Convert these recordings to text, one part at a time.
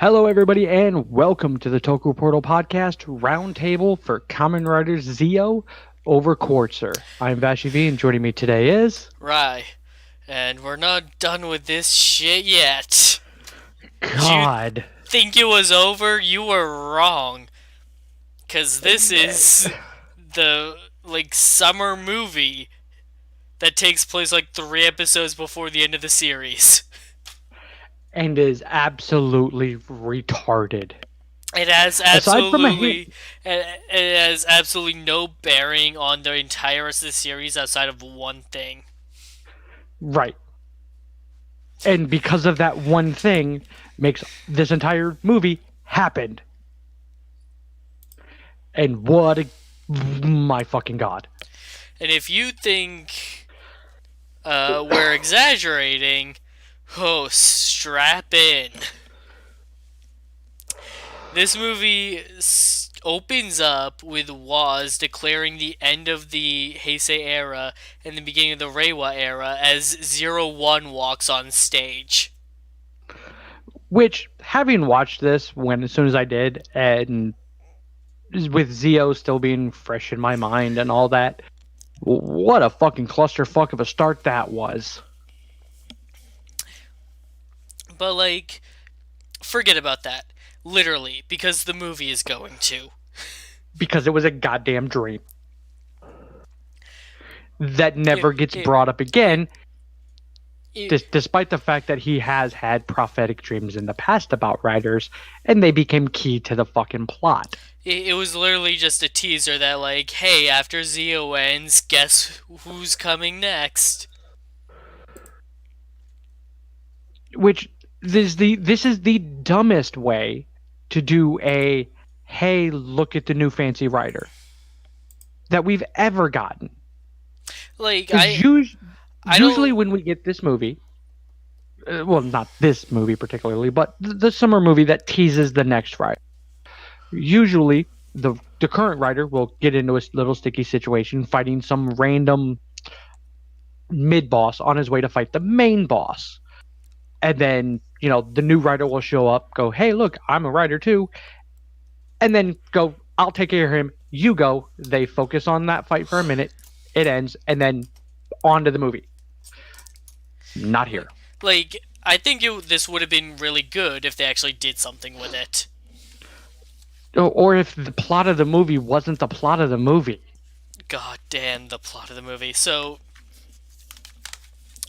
Hello, everybody, and welcome to the Toku Portal Podcast Roundtable for Kamen Riders Zio over Quartzer. I'm Vashiev, and joining me today is... Ry. And we're not done with this shit yet. Did you God. think it was over? You were wrong. Because this is the, summer movie that takes place, 3 episodes before the end of the series. And is absolutely retarded. It has Aside from a hint... it has absolutely no bearing on the entire rest of the series outside of one thing. Right. And because of that one thing, makes this entire movie happen. And what a... my fucking god. And if you think we're exaggerating, oh, strap in. This movie opens up with Waz declaring the end of the Heisei era and the beginning of the Reiwa era as 01 walks on stage. Which, having watched this as soon as I did, and with Zio still being fresh in my mind and all that, what a fucking clusterfuck of a start that was. But, forget about that. Literally, because the movie is going to. Because it was a goddamn dream. That never gets brought up again, despite the fact that he has had prophetic dreams in the past about riders, and they became key to the fucking plot. It was literally just a teaser that, hey, after Zio ends, guess who's coming next? Which, this is the dumbest way to do a, hey, look at the new fancy rider that we've ever gotten. Usually when we get this movie, well, not this movie particularly, but the summer movie that teases the next rider, usually the current writer will get into a little sticky situation fighting some random mid-boss on his way to fight the main boss. And then, the new writer will show up, go, hey, look, I'm a writer too. And then go, I'll take care of him. You go. They focus on that fight for a minute. It ends. And then on to the movie. Not here. I think this would have been really good if they actually did something with it. Or if the plot of the movie wasn't the plot of the movie. God damn the plot of the movie. So,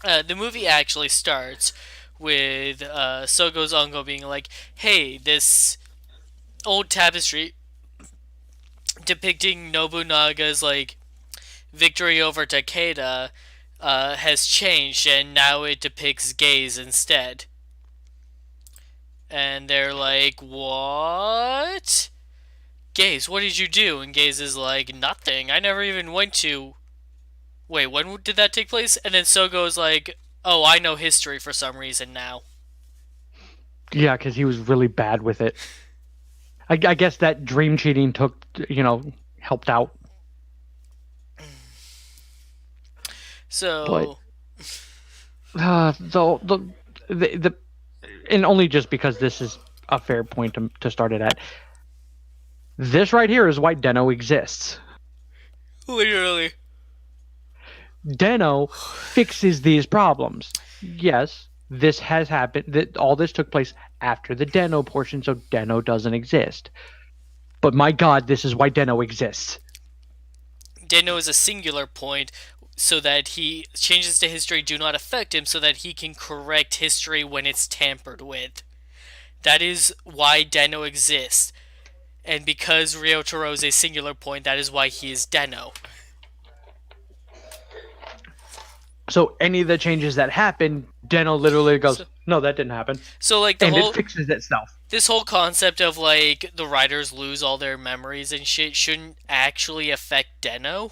the movie actually starts with Sogo's uncle being like, hey, this old tapestry depicting Nobunaga's, victory over Takeda has changed, and now it depicts gays instead. And they're like, what? Gaze, what did you do? And Gaze is like, nothing. I never even went to... Wait, when did that take place? And then Sogo's like, oh, I know history for some reason now. Yeah, because he was really bad with it. I guess that dream cheating helped out. So... But, and only just because this is a fair point to start it at. This right here is why Den-O exists. Literally. Den-O fixes these problems. Yes, this has happened. All this took place after the Den-O portion, so Den-O doesn't exist. But my god, this is why Den-O exists. Den-O is a singular point, so that changes to history do not affect him, so that he can correct history when it's tampered with. That is why Den-O exists. And because Ryotaro is a singular point, that is why he is Den-O. So any of the changes that happen, Den-O literally goes, no, that didn't happen. So it fixes itself. This whole concept of the riders lose all their memories and shit shouldn't actually affect Den-O.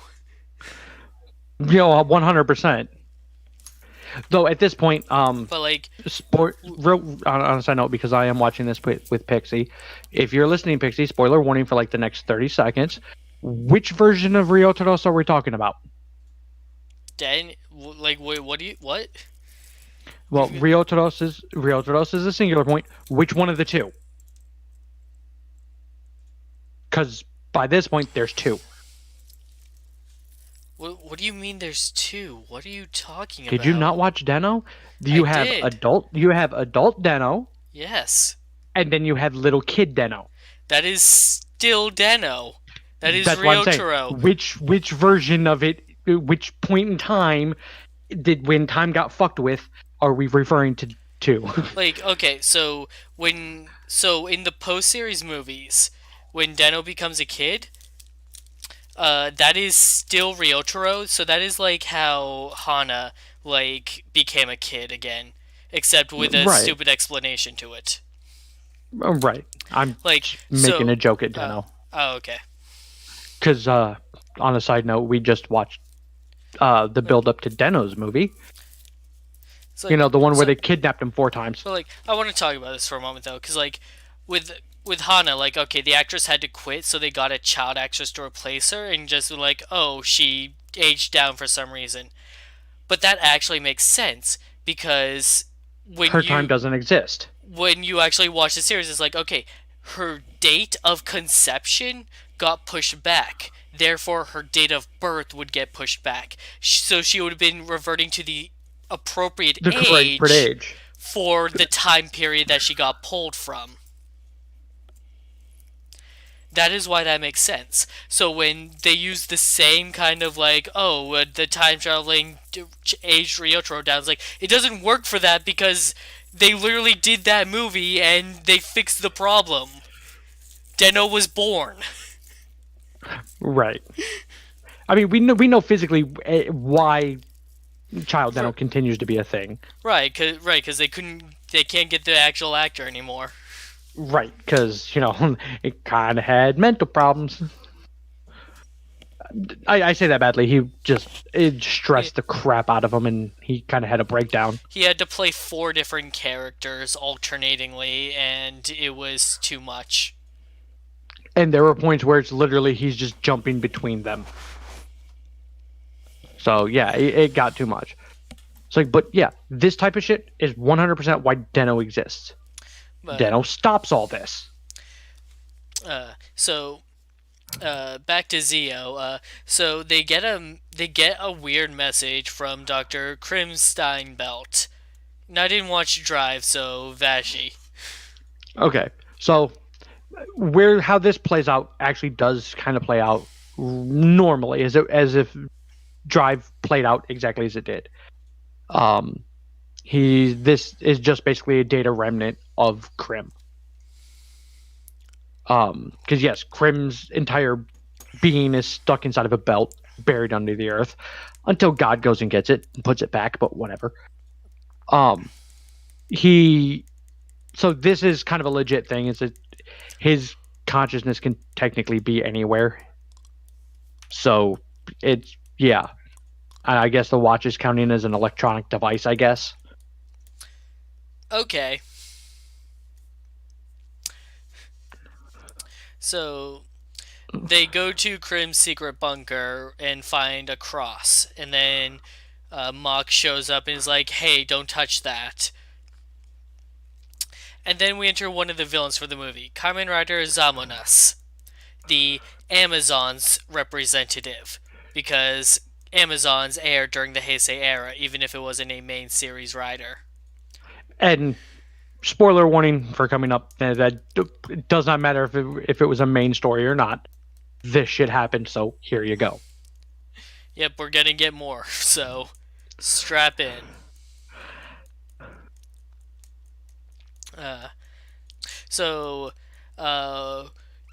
100%. Though at this point, but on a side note, because I am watching this with Pixie, if you're listening, Pixie, spoiler warning for the next 30 seconds. Which version of Ryotaro are we talking about? Wait, what? Well, Ryotaros is a singular point. Which one of the two? because by this point there's two. What do you mean there's two? What are you talking Did you about? not watch Deno? I You have did. adult Deno, Yes. and then you have little kid Deno. That is still Deno. That is That's what I'm saying. Ryotaro. Which version of it, which point in time did when time got fucked with, are we referring to? Like, okay, so in the post series movies, when Deno becomes a kid, that is still Ryotaro, so that is like how Hana like became a kid again, except with a Right. stupid explanation to it. Right. I'm Like, making so a joke at Deno. Oh, okay. Because on a side note, we just watched the build up to Deno's movie. Like, The one where they kidnapped him 4 times. But like, I want to talk about this for a moment though, because like, with Hana, like, okay, the actress had to quit, so they got a child actress to replace her, and just like, oh, she aged down for some reason. But that actually makes sense because her time doesn't exist. When you actually watch the series, it's like, okay, her date of conception got pushed back. Therefore, her date of birth would get pushed back. So she would have been reverting to the appropriate age for the time period that she got pulled from. That is why that makes sense. So when they use the same kind of like, oh, the time traveling aged Ryotaro down, it's like, it doesn't work for that because they literally did that movie and they fixed the problem. Deno was born. Right. I mean, we know physically why child Deno continues to be a thing. Right, because they can't get the actual actor anymore. Right, because it kind of had mental problems. I say that badly. It stressed the crap out of him, and he kind of had a breakdown. He had to play 4 different characters alternatingly, and it was too much. And there were points where it's literally he's just jumping between them. So yeah, it got too much. It's like, but yeah, this type of shit is 100% why Deno exists. Deno stops all this. Back to Zio. So they get a weird message from Dr. Krim Steinbelt. Now, I didn't watch Drive, so Vashi. Okay, so how this plays out actually does kind of play out normally, as if Drive played out exactly as it did. This is just basically a data remnant of Krim. Because yes, Krim's entire being is stuck inside of a belt, buried under the earth, until God goes and gets it and puts it back. But whatever. So this is kind of a legit thing. Is that his consciousness can technically be anywhere. So it's I guess the watch is counting as an electronic device, I guess. Okay. So they go to Krim's secret bunker and find a cross, and then Mach shows up and is like, "Hey, don't touch that." And then we enter one of the villains for the movie, Kamen Rider Zamonas, the Amazons representative, because Amazons aired during the Heisei era, even if it wasn't a main series rider. And spoiler warning for coming up, that it does not matter if it was a main story or not. This shit happened, so here you go. Yep, we're gonna get more, so strap in.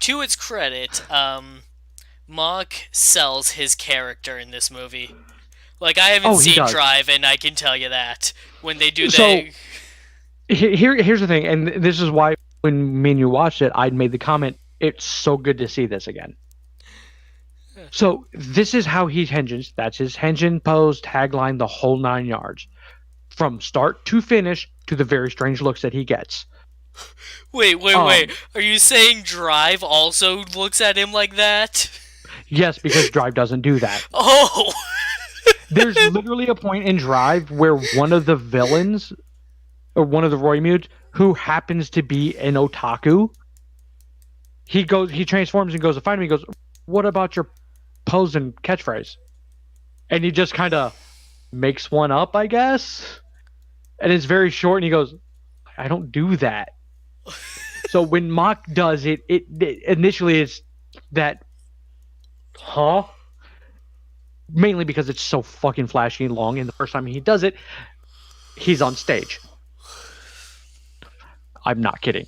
To its credit, Mach sells his character in this movie. Like, I haven't seen Drive, and I can tell you that when they do that. Here's the thing, and this is why when me and you watched it, I'd made the comment, it's so good to see this again. So this is how he henshins. That's his henshin pose, tagline, the whole 9 yards. From start to finish, to the very strange looks that he gets. Wait. Are you saying Drive also looks at him like that? Yes, because Drive doesn't do that. Oh! There's literally a point in Drive where one of the villains, or one of the Roymutes, who happens to be an otaku, he transforms and goes to find him. He goes, "What about your pose and catchphrase?" And he just kind of makes one up, I guess. And it's very short. And he goes, "I don't do that." So when Mach does it, it initially is that, huh? Mainly because it's so fucking flashy and long. And the first time he does it, he's on stage. I'm not kidding.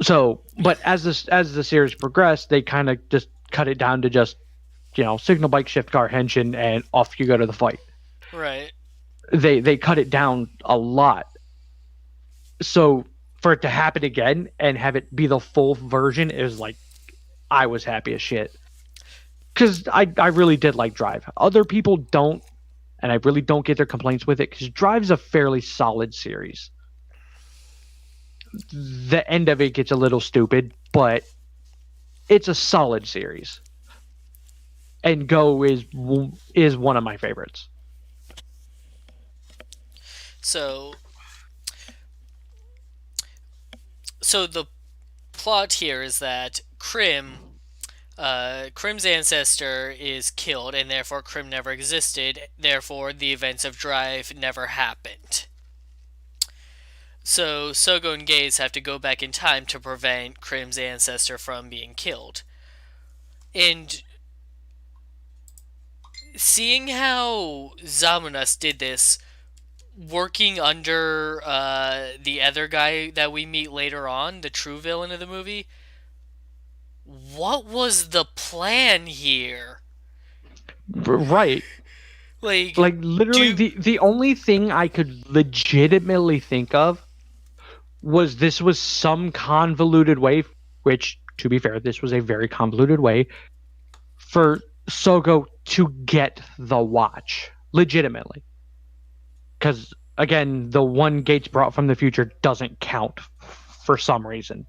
So, but as the series progressed, they kind of just cut it down to just, signal bike shift car henshin and off you go to the fight. Right. They cut it down a lot. So for it to happen again and have it be the full version is like, I was happy as shit. Because I really did like Drive. Other people don't, and I really don't get their complaints with it, because Drive's a fairly solid series. The end of it gets a little stupid, but it's a solid series. And Go is one of my favorites. So the plot here is that Krim's ancestor is killed, and therefore Krim never existed. Therefore, the events of Drive never happened. So Sogo and Gaze have to go back in time to prevent Krim's ancestor from being killed. And seeing how Zamunas did this, working under the other guy that we meet later on, the true villain of the movie, what was the plan here? Right. Like literally, the only thing I could legitimately think of was this was some convoluted way, which, to be fair, this was a very convoluted way for Sogo to get the watch. Legitimately. Because, again, the one Gates brought from the future doesn't count for some reason.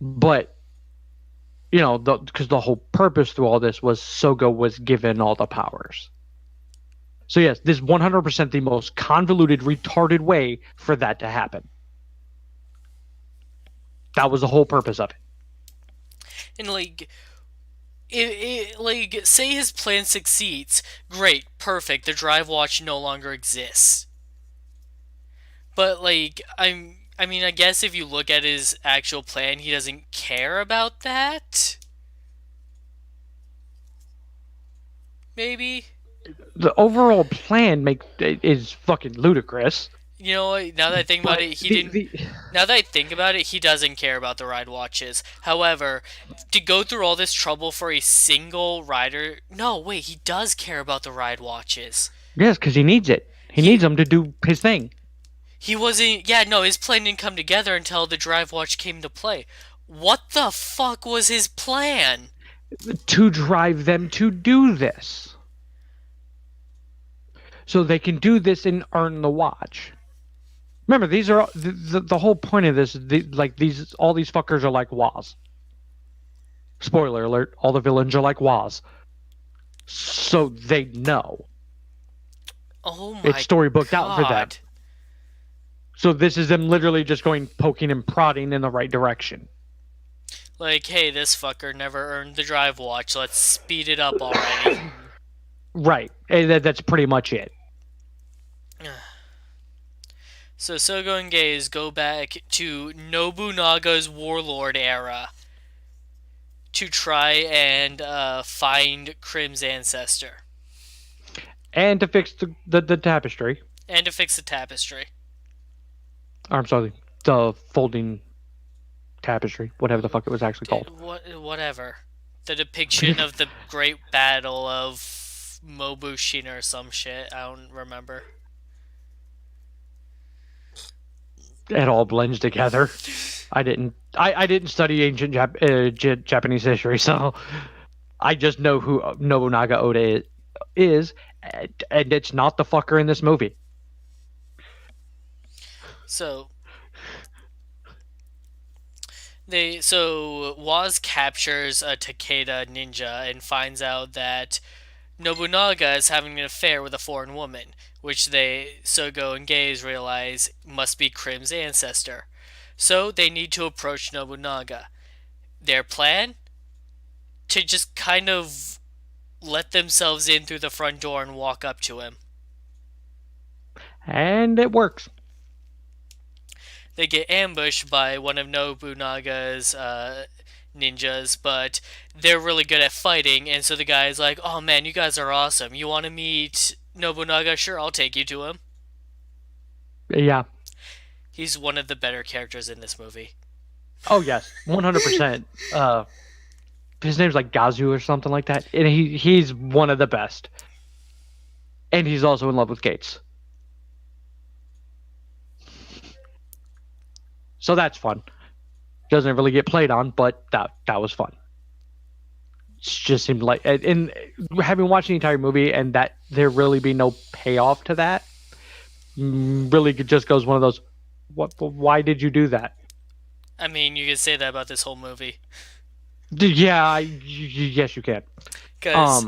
But, because the whole purpose through all this was Sogo was given all the powers. So yes, this is 100% the most convoluted, retarded way for that to happen. That was the whole purpose of it. And say his plan succeeds, great, perfect. The Drive Watch no longer exists. But I guess if you look at his actual plan, he doesn't care about that. Maybe. The overall plan is fucking ludicrous. You know what? Now that I think about it, Now that I think about it, he doesn't care about the ride watches. However, to go through all this trouble for a single rider, no, wait, he does care about the ride watches. Yes, because he needs it. He needs them to do his thing. He wasn't. Yeah, no, his plan didn't come together until the drive watch came to play. What the fuck was his plan? To drive them to do this. So they can do this and earn the watch. Remember, these are the whole point of this. All these fuckers are like Waz. Spoiler alert: all the villains are like Waz. So they know. Oh my! It's storybooked out for them. So this is them literally just going poking and prodding in the right direction. Like, hey, this fucker never earned the drive watch. Let's speed it up already. Right. That's pretty much it. So Sogo and Gaze go back to Nobunaga's warlord era to try and find Krim's ancestor. And to fix the tapestry. And to fix the tapestry. I'm sorry, the folding tapestry, whatever the fuck it was actually called. Whatever. The depiction of the great battle of Mobushina or some shit. I don't remember. It all blends together. I didn't study ancient Japanese history, so I just know who Nobunaga Oda is, and it's not the fucker in this movie. So Waz captures a Takeda ninja and finds out that Nobunaga is having an affair with a foreign woman, which Sogo and Gaze realize must be Krim's ancestor. So they need to approach Nobunaga. Their plan? To just kind of let themselves in through the front door and walk up to him. And it works. They get ambushed by one of Nobunaga's ninjas, but they're really good at fighting, and so the guy's like, "Oh man, you guys are awesome. You want to meet Nobunaga? Sure, I'll take you to him." Yeah. He's one of the better characters in this movie. Oh yes, 100%. His name's like Gazu or something like that, and he's one of the best. And he's also in love with Gates. So that's fun. Doesn't really get played on, but that was fun. It just seemed like, in having watched the entire movie and that there really be no payoff to that, really just goes one of those, what? Why did you do that? I mean, you could say that about this whole movie. Yeah, yes, you can. Because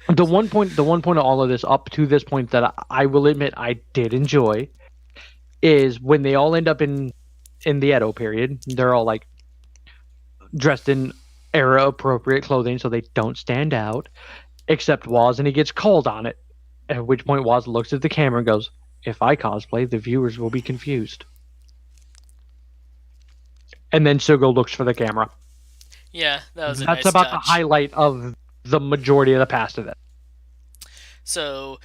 The one point of all of this up to this point that I will admit I did enjoy is when they all end up in the Edo period. They're all like dressed in era appropriate clothing so they don't stand out, except Waz, and he gets called on it. At which point Waz looks at the camera and goes, "If I cosplay, the viewers will be confused." And then Sugo looks for the camera. yeah, that was a That's nice about touch. the highlight of the majority of the past of it. So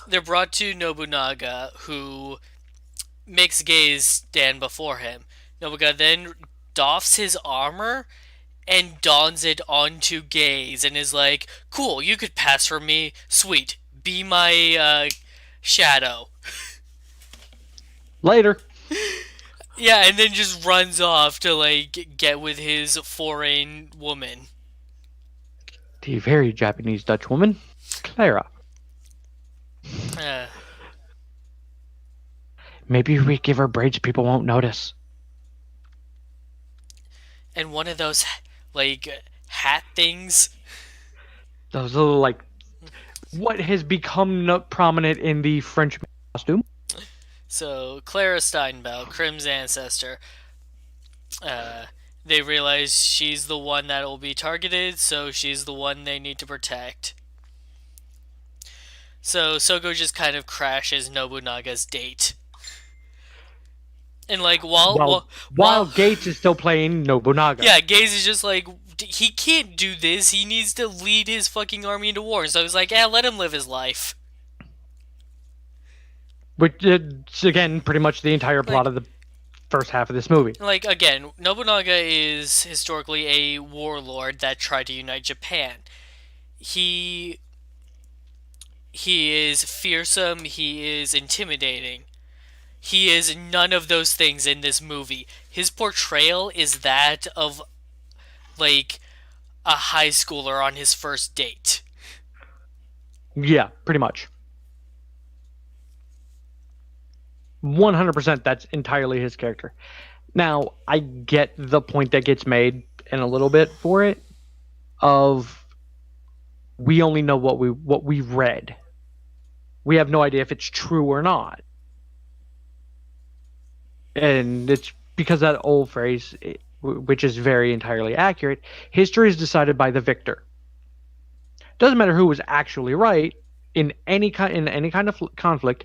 they're brought to Nobunaga, who makes Gaze stand before him. Nobunaga then doffs his armor and dons it onto Gaze and is like, "Cool, you could pass for me. Sweet, be my shadow." Later. Yeah, and then just runs off to like get with his foreign woman. The very Japanese Dutch woman, Clara. Uh, Maybe if we give her braids, people won't notice. and one of those like hat things. Those little, like, what has become prominent in the French costume. So Clara Steinbell, Krim's ancestor, uh, they realize she's the one that will be targeted, so she's the one they need to protect. So Sogo just kind of crashes Nobunaga's date. And like While Gates is still playing Nobunaga. yeah, Gaze is just like, he can't do this. He needs to lead his fucking army into war. So I was like, yeah, let him live his life. Which is, again, pretty much the entire plot of the first half of this movie. Like, again, Nobunaga is historically a warlord that tried to unite Japan. He is fearsome. He is intimidating. He is none of those things in this movie. His portrayal is that of, like, a high schooler on his first date. Yeah, pretty much. 100% that's entirely his character. Now, I get the point that gets made in a little bit for it of we only know what we read. We have no idea if it's true or not. And it's because that old phrase, which is very entirely accurate, history is decided by the victor. Doesn't matter who was actually right in any kind of conflict.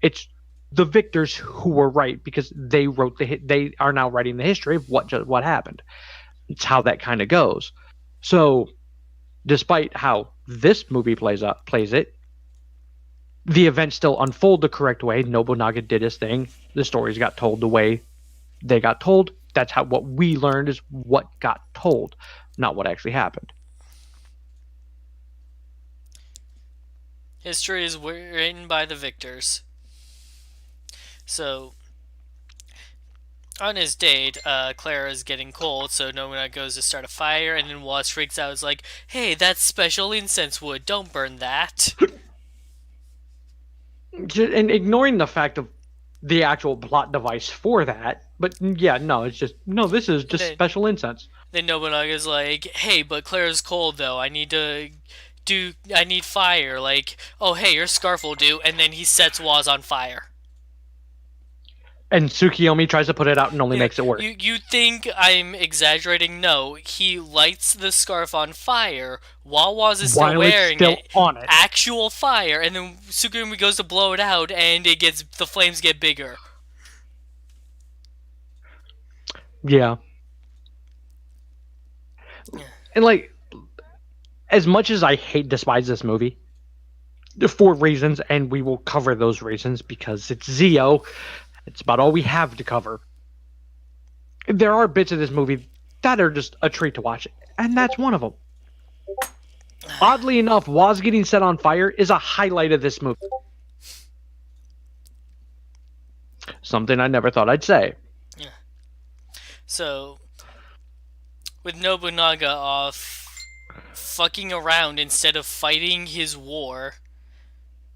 It's the victors who were right because they they are now writing the history of what happened. It's how that kind of goes. So, despite how this movie plays it, the events still unfold the correct way. Nobunaga did his thing. The stories got told the way they got told. That's how what we learned is what got told, not what actually happened. History is written by the victors. So, on his date, Clara is getting cold, so Nobunaga goes to start a fire, and then Watts freaks out. Is like, "Hey, that's special incense wood. Don't burn that." And ignoring the fact of the actual plot device for that, but yeah, no, it's just no. This is just special incense. Then Nobunaga's like, "Hey, but Clara's cold though. I need fire." Like, "Oh, hey, your scarf will do." And then he sets Waz on fire. And Tsukiyomi tries to put it out and only Yeah, makes it worse. you think I'm exaggerating? No, he lights the scarf on fire while Waz is still While it's wearing still it. on it. Actual fire, and then Tsukuyomi goes to blow it out, and the flames get bigger. Yeah. And like, as much as I despise this movie, for reasons, and we will cover those reasons because it's Zio. It's about all we have to cover. There are bits of this movie that are just a treat to watch, and that's one of them. Oddly enough, Waz getting set on fire is a highlight of this movie. Something I never thought I'd say. Yeah. So, with Nobunaga off fucking around instead of fighting his war,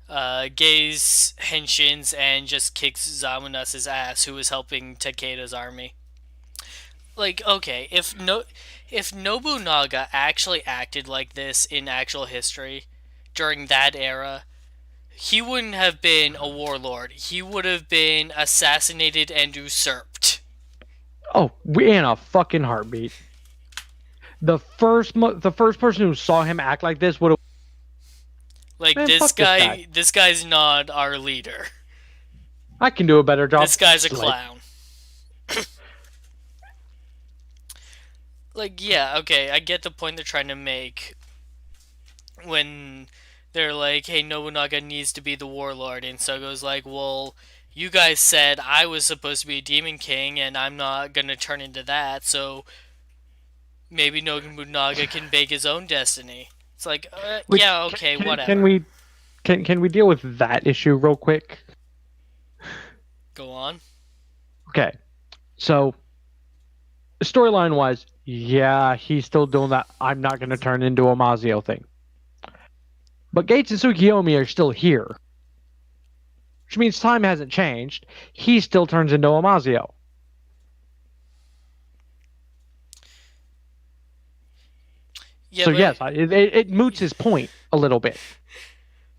Gei's henshins and just kicks Zamunas's ass, who was helping Takeda's army. Like, okay, if Nobunaga actually acted like this in actual history during that era, he wouldn't have been a warlord. He would have been assassinated and usurped. Oh, in a fucking heartbeat. The first person who saw him act like this would have. Like, Man, this fuck this guy. this guy's not our leader. I can do a better job. This guy's a Like, clown. Like, yeah, okay, I get the point they're trying to make when they're like, hey, Nobunaga needs to be the warlord, and Sogo's like, well, you guys said I was supposed to be a demon king, and I'm not gonna turn into that, so maybe Nobunaga can bake his own destiny. It's like, yeah, okay, whatever. Can we deal with that issue real quick? Go on. Okay, so storyline wise, yeah, he's still doing that. I'm not going to turn into a Mazio thing. But Gates and Tsukiyomi are still here, which means time hasn't changed. He still turns into a Mazio. Yeah, so yes, it moots his point a little bit.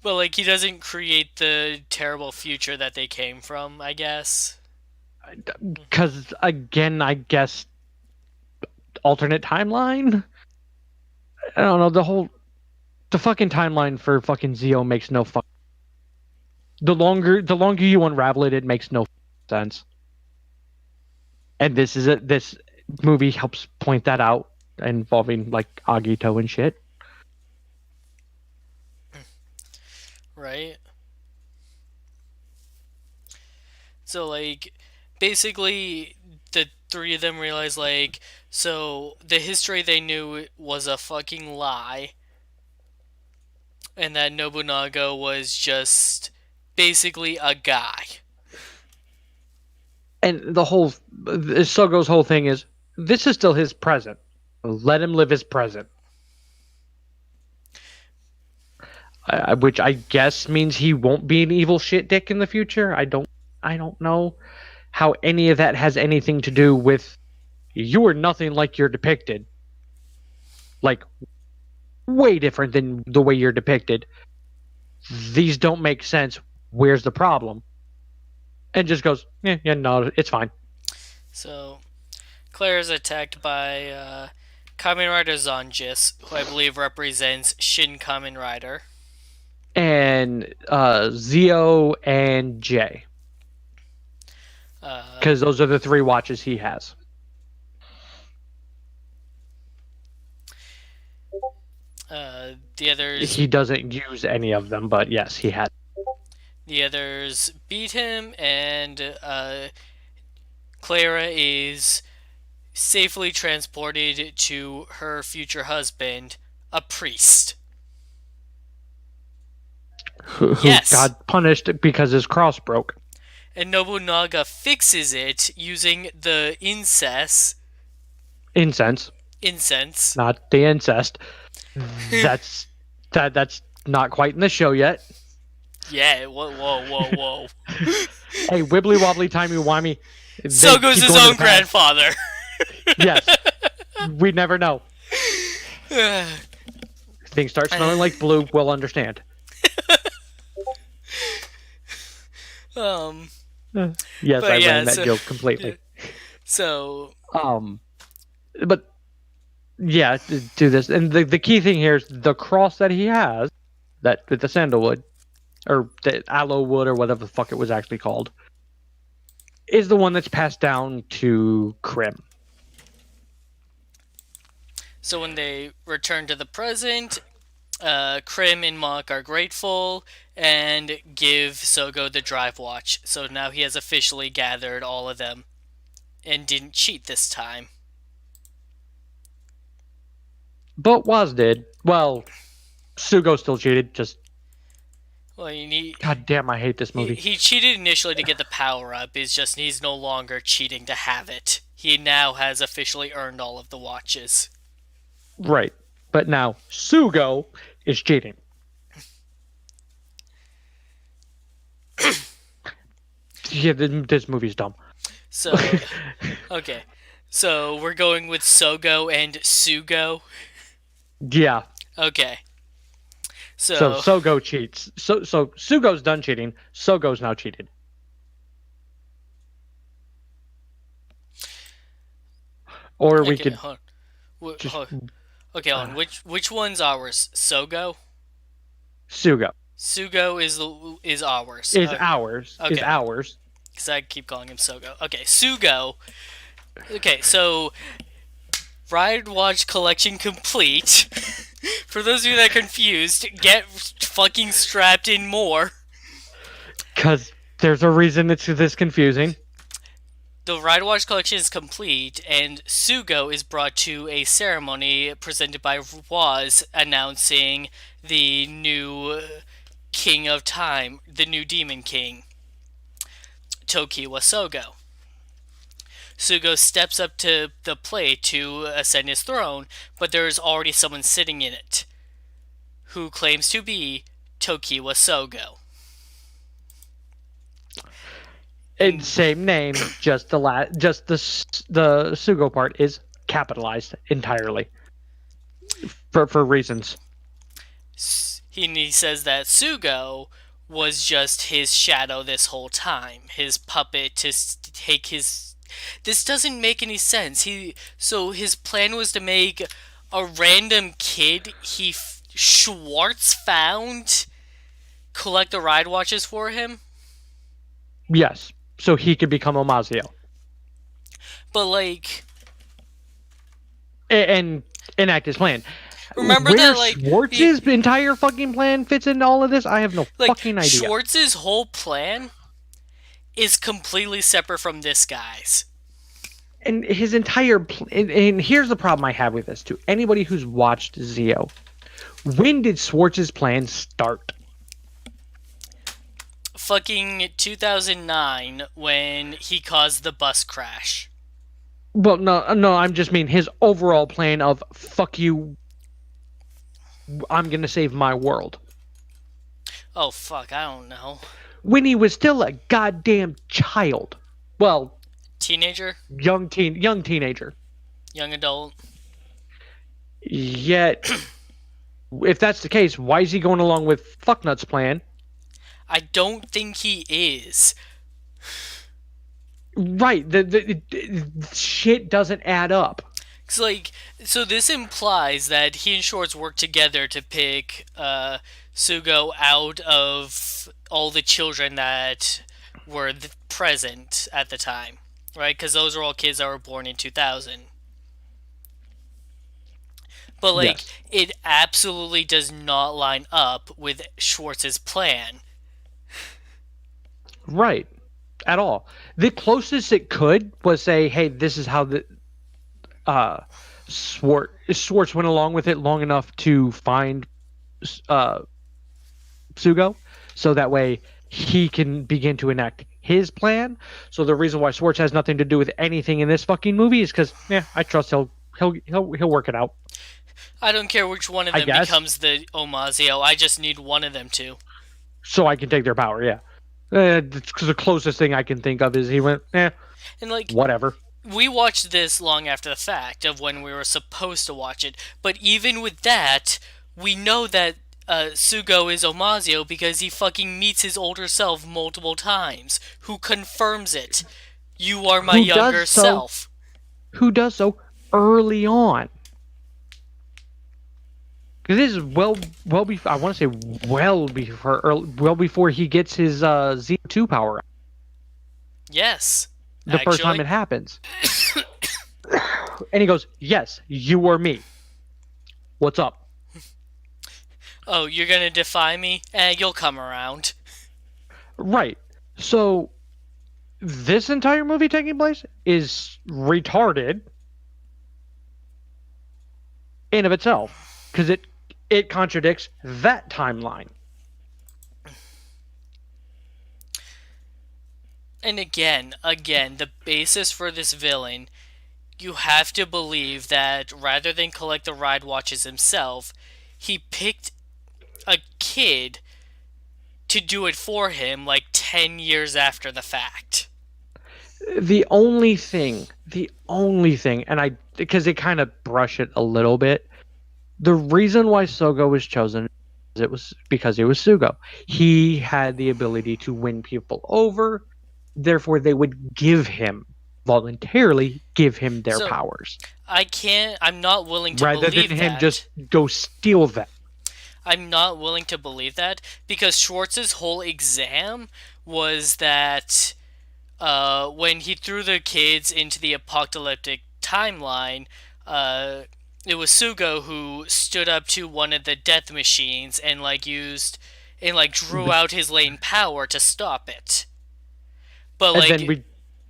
But like, he doesn't create the terrible future that they came from, I guess. Because again, I guess alternate timeline. I don't know, the fucking timeline for fucking Zio makes no fuck. The longer you unravel it, it makes no sense. And this is it. This movie helps point that out, involving like Agito and shit. Right? So, like, basically, the three of them realize, like, so the history they knew was a fucking lie, and that Nobunaga was just basically a guy. And Sogo's whole thing is, this is still his present. Let him live his present. Which I guess means he won't be an evil shit dick in the future. I don't know how any of that has anything to do with you are nothing like you're depicted. Like, way different than the way you're depicted. These don't make sense. Where's the problem? And just goes, yeah, no, it's fine. So, Claire is attacked by Kamen Rider Zanjis, who I believe represents Shin Kamen Rider. And Zio and Jay. Because those are the three watches he has. The others... He doesn't use any of them, but yes, he has. The others beat him, and Clara is safely transported to her future husband, a priest. Who Yes. got punished because his cross broke. And Nobunaga fixes it using the incense. Incense. Not the incest. That's not quite in the show yet. Yeah, whoa. Hey, wibbly wobbly timey wimey. So goes his own grandfather. Yes. We never know. Things start smelling like blue, we'll understand. Yes, I But yeah, ran that joke completely. so Um, but yeah, do this, and the key thing here is the cross that he has, that with the sandalwood or the aloe wood or whatever the fuck it was actually called, is the one that's passed down to Krim. so when they return to the present, Krim and Mach are grateful and give Sogo the drive watch. So now he has officially gathered all of them and didn't cheat this time. But Waz did. Well, Sugo still cheated. Just Well, god damn, I hate this movie. he cheated initially to get the power up. It's just he's no longer cheating to have it. He now has officially earned all of the watches. Right. But now Sugo is cheating. Yeah, this movie's dumb. So, okay. So we're going with Sogo and Sugo. Yeah. Okay. So Sogo cheats. So Sugo's done cheating. Sogo's now cheated. Or we could hold on. just Okay, hold on. Which one's ours? Sogo? Sugo Sugo is ours. is ours. Okay. Is ours. Because I keep calling him Sogo. Okay, Sugo. Okay, so Ride Watch collection complete. For those of you that are confused, get fucking strapped in more. Because there's a reason it's this confusing. The Ride Watch collection is complete, and Sugo is brought to a ceremony presented by Waz announcing the new King of Time, the new Demon King, Tokiwa Sogo. Sugo steps up to the plate to ascend his throne, but there is already someone sitting in it, who claims to be Tokiwa Sogo. It's same name, just the Sugo part is capitalized entirely for reasons. He says that Sugo was just his shadow this whole time, his puppet to take his. This doesn't make any sense. So his plan was to make a random kid Schwartz found collect the ride watches for him. Yes, so he could become Omazio. But like, and enact his plan. Remember where that, like, Schwartz's entire fucking plan fits into all of this? I have no fucking idea. Schwartz's whole plan is completely separate from this guy's. And his entire and here's the problem I have with this too. Anybody who's watched Zio, when did Schwartz's plan start? Fucking 2009 when he caused the bus crash. Well, no, I'm just mean his overall plan of fuck you. I'm gonna save my world. Oh fuck, I don't know. When he was still a goddamn child. Well, teenager? Young teenager. Young adult. Yet, if that's the case, why is he going along with Fucknut's plan? I don't think he is. Right, the shit doesn't add up. So this implies that he and Schwartz worked together to pick Sugo out of all the children that were present at the time, right? Because those are all kids that were born in 2000. But yes. It absolutely does not line up with Schwartz's plan. Right. At all. The closest it could was say, hey, this is how the Schwartz went along with it long enough to find Sugo, so that way he can begin to enact his plan. So the reason why Schwartz has nothing to do with anything in this fucking movie is because, I trust he'll work it out. I don't care which one of them becomes the Omazio. I just need one of them to. So I can take their power, yeah. The closest thing I can think of is he went, and whatever. We watched this long after the fact of when we were supposed to watch it, but even with that, we know that Sugo is Omazio because he fucking meets his older self multiple times, who confirms it. You are my who does younger so self. who does so early on. Because this is well before, I want to say well before he gets his Z2 power. Yes, The first time actually. it happens, and he goes, "Yes, you or me. What's up?" Oh, you're gonna defy me? You'll come around. Right. So this entire movie taking place is retarded in of itself because it contradicts that timeline. And again, the basis for this villain, you have to believe that rather than collect the ride watches himself, he picked a kid to do it for him like 10 years after the fact. The only thing, and because they kind of brush it a little bit, the reason why Sogo was chosen it was because it was Sugo. He had the ability to win people over, therefore they would voluntarily give him their So, powers I'm not willing to rather than believe him that. just go steal them. I'm not willing to believe that because Schwartz's whole exam was that when he threw the kids into the apocalyptic timeline, uh, it was Sugo who stood up to one of the death machines and drew out his lane power to stop it. But And then like,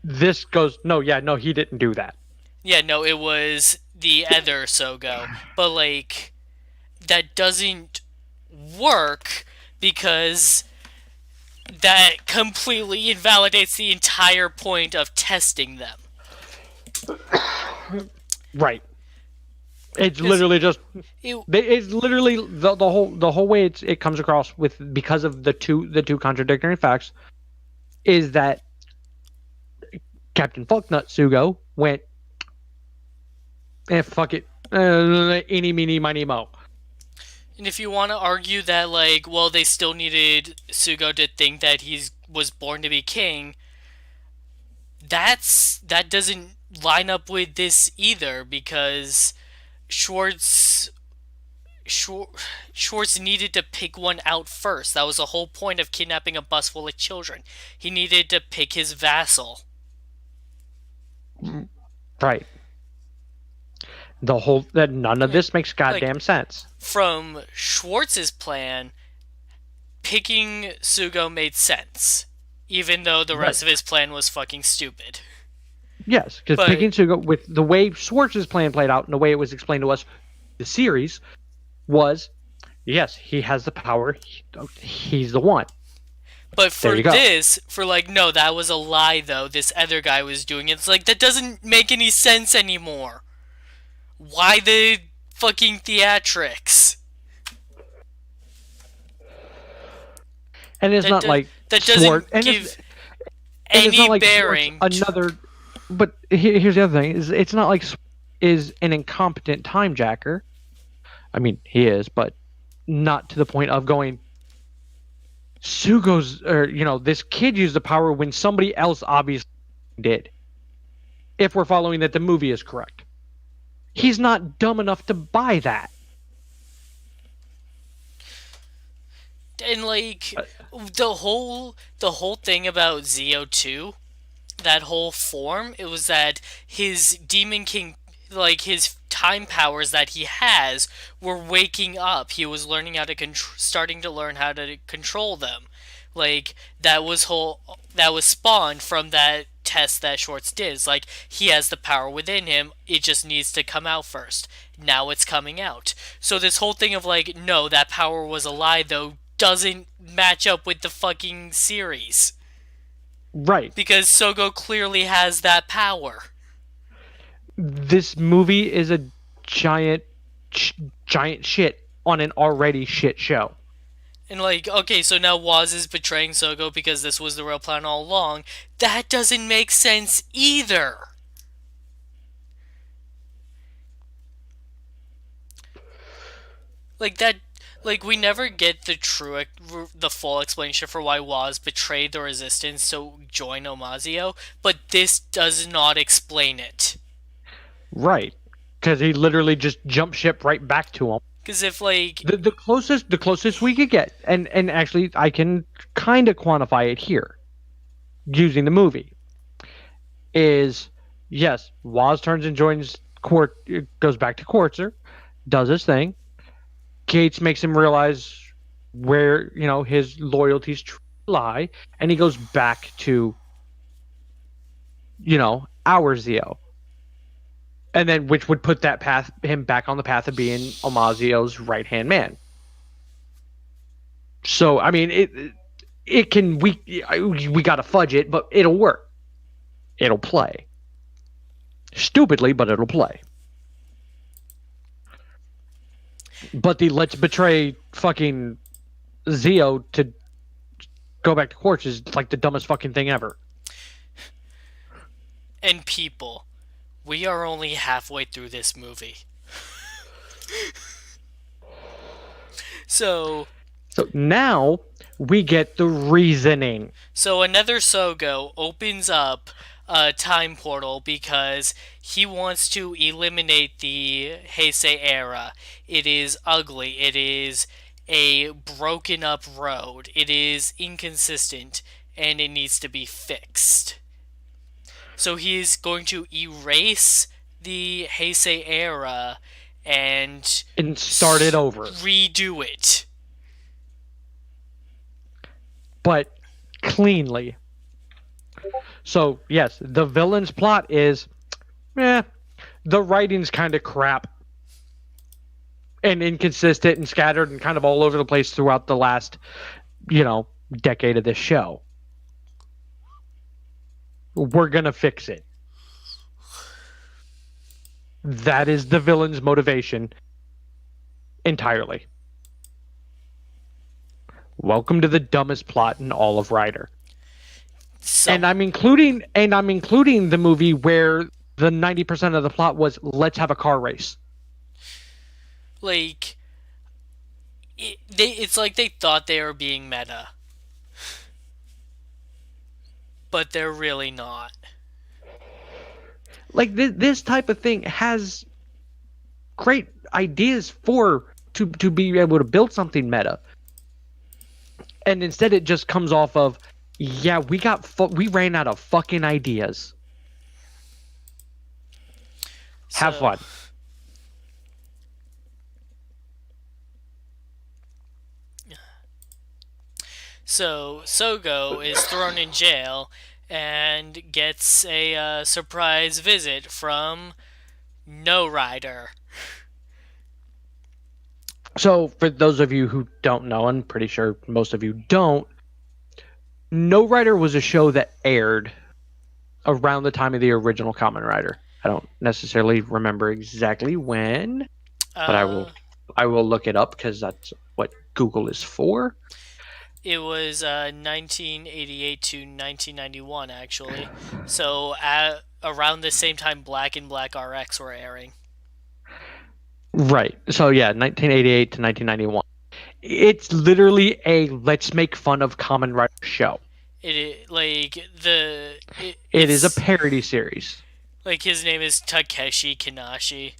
this goes, no, yeah, no, he didn't do that. yeah, no, it was the other Sogo. But like, that doesn't work because that completely invalidates the entire point of testing them. Right. It's 'Cause literally just it, it's literally the whole way it comes across with because of the two contradictory facts is that Captain Fucknut Sugo went fuck it, eeny meeny miny mo. and if you want to argue that, like, well, they still needed Sugo to think that he was born to be king, that doesn't line up with this either because Schwartz Schwartz needed to pick one out first. That was the whole point of kidnapping a bus full of children. He needed to pick his vassal. Right. The whole that none of this makes goddamn sense. From Schwartz's plan, picking Sugo made sense, even though the rest of his plan was fucking stupid. Yes, because picking Sugo with the way Schwartz's plan played out and the way it was explained to us, the series was, yes, he has the power. He's the one. But for this, no, that was a lie though. This other guy was doing it. It's like, that doesn't make any sense anymore. Why the fucking theatrics? And it's not like that doesn't give any bearing. Another, but here's the other thing: is it's not like is an incompetent time jacker. I mean, he is, but not to the point of going. Sugo's, or this kid used the power when somebody else obviously did. If we're following that the movie is correct, he's not dumb enough to buy that. And like the whole thing about ZO2, that whole form, it was that his Demon King, like his time powers that he has, were waking up. He was learning how to starting to learn how to control them. Like that was spawned from that test that Schwartz did. It's like he has the power within him. It just needs to come out first. Now it's coming out. So this whole thing of like, no, that power was a lie though, doesn't match up with the fucking series. Right. Because Sogo clearly has that power. This movie is a giant shit on an already shit show. And like, okay, so now Waz is betraying Sogo because this was the real plan all along. That doesn't make sense either. Like that, Like, we never get the full explanation for why Waz betrayed the resistance to join Omazio, but this does not explain it. Right. Because he literally just jumped ship right back to him. Because if, like, The closest we could get, and actually I can kind of quantify it here using the movie, is yes, Waz turns and joins goes back to Quartzer, does his thing. Gates makes him realize where his loyalties lie, and he goes back to our Zio, and then which would put him back on the path of being Omazio's right hand man. So I mean, it can we gotta fudge it, but it'll work. It'll play. Stupidly, but it'll play. But the let's betray fucking Zio to go back to Quartz is like the dumbest fucking thing ever. and people, we are only halfway through this movie. So now we get the reasoning. So another Sogo opens up a time portal because he wants to eliminate the Heisei era. It is ugly. It is a broken up road. It is inconsistent and it needs to be fixed. So he is going to erase the Heisei era and start it over. Redo it. But cleanly. So, yes, the villain's plot is, the writing's kind of crap. And inconsistent and scattered and kind of all over the place throughout the last, decade of this show. We're going to fix it. That is the villain's motivation entirely. Welcome to the dumbest plot in all of Rider. And I'm including the movie where the 90% of the plot was let's have a car race. Like, it's like they thought they were being meta. But they're really not. Like, this type of thing has great ideas to be able to build something meta. And instead it just comes off of, we ran out of fucking ideas. Have fun. So Sogo is thrown in jail and gets a surprise visit from No Rider. So, for those of you who don't know, I'm pretty sure most of you don't, No Rider was a show that aired around the time of the original Kamen Rider. I don't necessarily remember exactly when, but I will look it up because that's what Google is for. It was 1988 to 1991, actually. So, around the same time Black and Black RX were airing. Right. So, 1988 to 1991. It's literally a let's make fun of Kamen Rider show. It is a parody series. Like, his name is Takeshi Kinashi.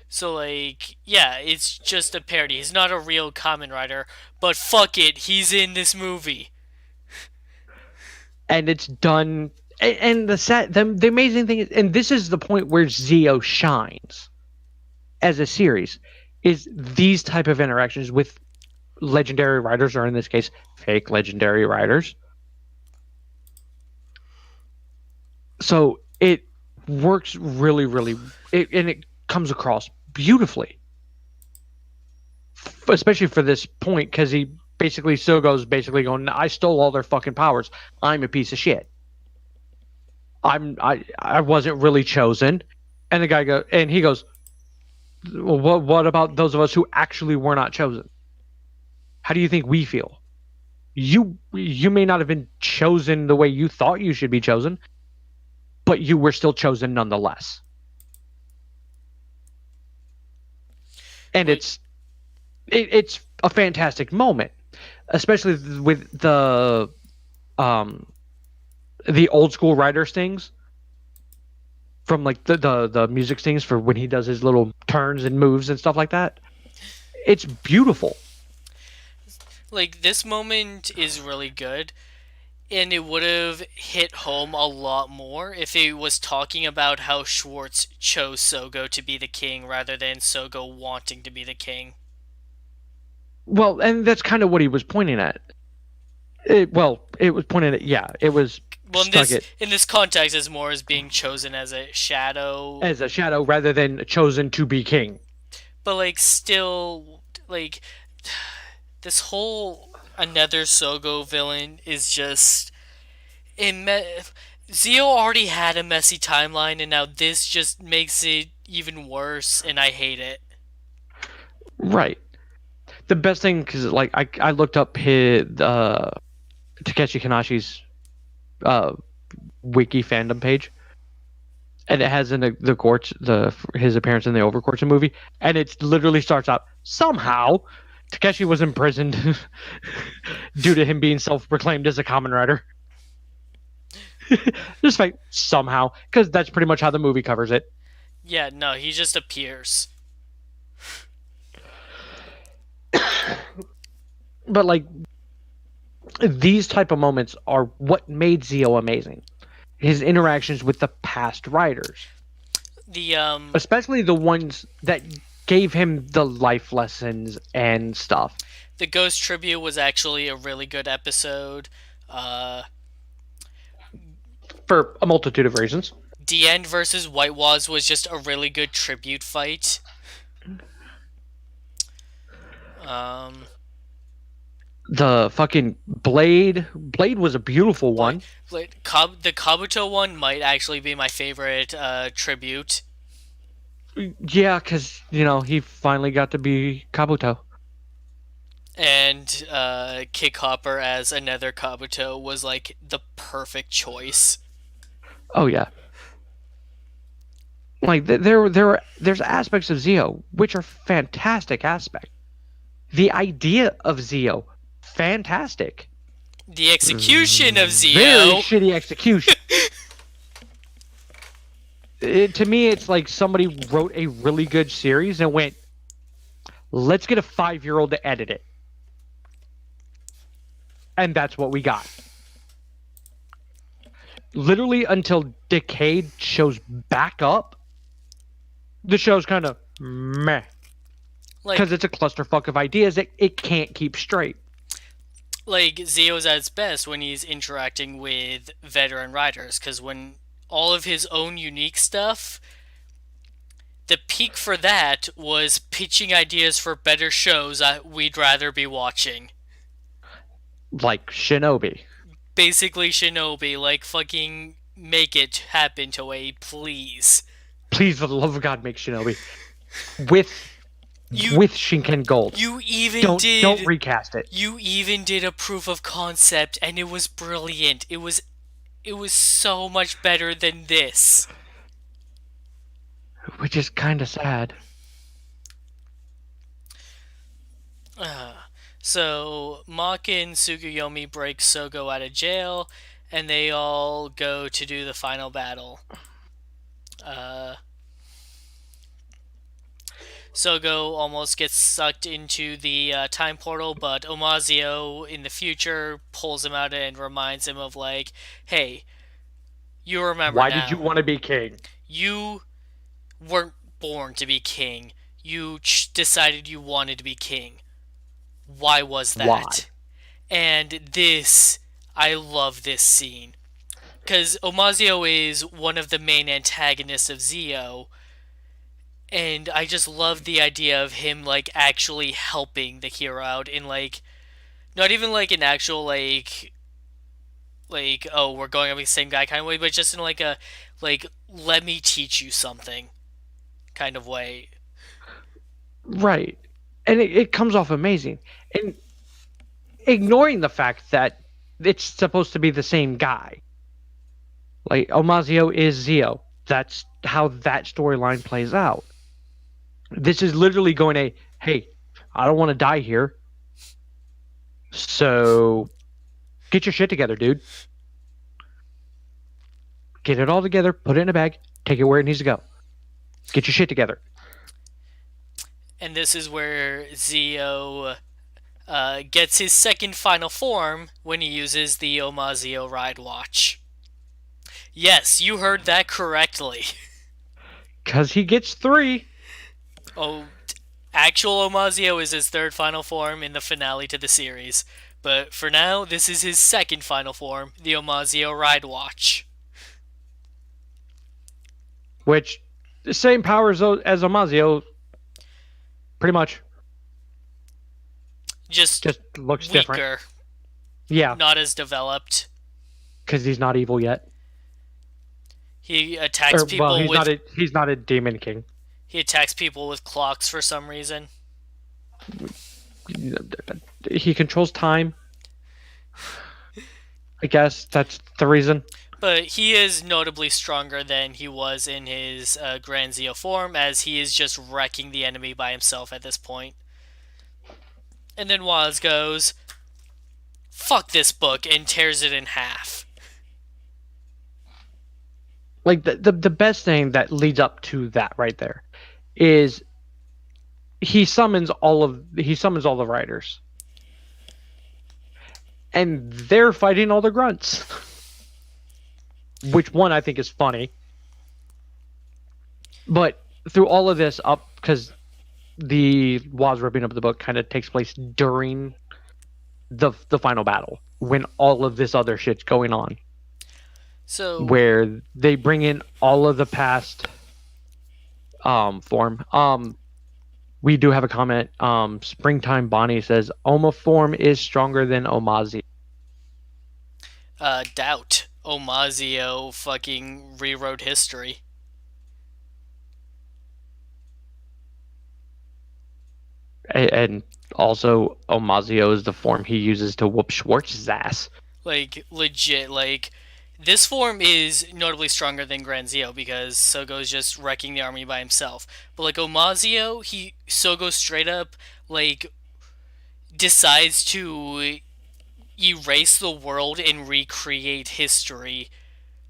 So, it's just a parody. He's not a real Kamen Rider, but fuck it, he's in this movie. And it's done. And the amazing thing is, and this is the point where Zio shines as a series, is these type of interactions with legendary writers, or in this case, fake legendary writers. So it works really, really, and it comes across beautifully, especially for this point, because Sogo's basically going, I stole all their fucking powers. I'm a piece of shit. I wasn't really chosen. And the guy he goes, well, what about those of us who actually were not chosen? How do you think we feel? You may not have been chosen the way you thought you should be chosen, but you were still chosen nonetheless. and Like, it's a fantastic moment, especially with um the old school writer stings from like the music stings for when he does his little turns and moves and stuff like that. It's beautiful. this moment is really good, and it would have hit home a lot more if it was talking about how Schwartz chose Sogo to be the king rather than Sogo wanting to be the king. Well, and that's kind of what he was pointing at. It was pointing at, yeah, it was Well, stuck it in this context, is more as being chosen as a shadow, as a shadow rather than chosen to be king. but still this whole another Sogo villain is just Zio already had a messy timeline, and now this just makes it even worse, and I hate it. Right. The best thing, because like I looked up his Takeshi Kanashi's uh, wiki fandom page, and it has in the courts his appearance in the Overcourts movie, and it literally starts out somehow Takeshi was imprisoned due to him being self-proclaimed as a Kamen Rider. Just like somehow, because that's pretty much how the movie covers it. Yeah, no, he just appears. But like these type of moments are what made Zio amazing. His interactions with the past writers, The especially the ones that gave him the life lessons and stuff. the Ghost Tribute was actually a really good episode. For a multitude of reasons. The End versus White Waz was just a really good tribute fight. The fucking Blade was a beautiful one. The Kabuto one might actually be my favorite tribute. Yeah, because he finally got to be Kabuto. And Kickhopper as another Kabuto was the perfect choice. Oh yeah. Like there's aspects of Zio which are fantastic aspects. The idea of Zio, fantastic. The execution of Zio, very shitty execution. To me, it's like somebody wrote a really good series and went, let's get a 5-year-old to edit it. And that's what we got. Literally until Decade shows back up, the show's kind of meh. Because it's a clusterfuck of ideas that it can't keep straight. Zio's at its best when he's interacting with veteran writers, because when all of his own unique stuff, the peak for that was pitching ideas for better shows that we'd rather be watching. Like Shinobi. Basically Shinobi, fucking make it happen, Toei, please. Please, for the love of God, make Shinobi. With Shinken Gold. Don't recast it. You even did a proof of concept, and it was brilliant. It was so much better than this. Which is kind of sad. So Mach and Tsukuyomi break Sogo out of jail, and they all go to do the final battle. Sogo almost gets sucked into the time portal, but Omazio in the future pulls him out and reminds him of hey, you remember Why now. did you want to be king? You weren't born to be king. You decided you wanted to be king. Why was that? Why? And I love this scene. Because Omazio is one of the main antagonists of Zio, and I just love the idea of him actually helping the hero out in not even an actual oh, we're going up with the same guy kind of way, but just in a let me teach you something kind of way. Right. And it comes off amazing. And ignoring the fact that it's supposed to be the same guy. Omazio is Zio. That's how that storyline plays out. This is literally going hey, I don't want to die here. So get your shit together, dude. Get it all together, put it in a bag, take it where it needs to go. Get your shit together. And this is where Zio gets his second final form when he uses the Omazio Ride Watch. Yes, you heard that correctly. Because he gets 3. Oh, actual Omazio is his third final form in the finale to the series. But for now, this is his second final form, the Omazio Ride Watch. Which, the same powers as Omazio, pretty much. Just looks weaker, different. Yeah. Not as developed. Because he's not evil yet. He attacks people well, with... he's not a demon king. He attacks people with clocks for some reason. He controls time. I guess that's the reason. But he is notably stronger than he was in his Grand Zeo form, as he is just wrecking the enemy by himself at this point. And then Waz goes, fuck this book, and tears it in half. Like, the best thing that leads up to that right there is he summons all the riders. And they're fighting all the grunts. Which one I think is funny. But through all of this up, because the Waz ripping up the book kind of takes place during the final battle, when all of this other shit's going on. So where they bring in all of the past form. We do have a comment. Springtime Bonnie says Oma form is stronger than Omazi. Doubt. Omazio fucking rewrote history. And also Omazio is the form he uses to whoop Schwartz's ass. Like, legit, like, this form is notably stronger than Grand Zeo because Sogo's just wrecking the army by himself. But, like, Omazio, Sogo straight up, like, decides to erase the world and recreate history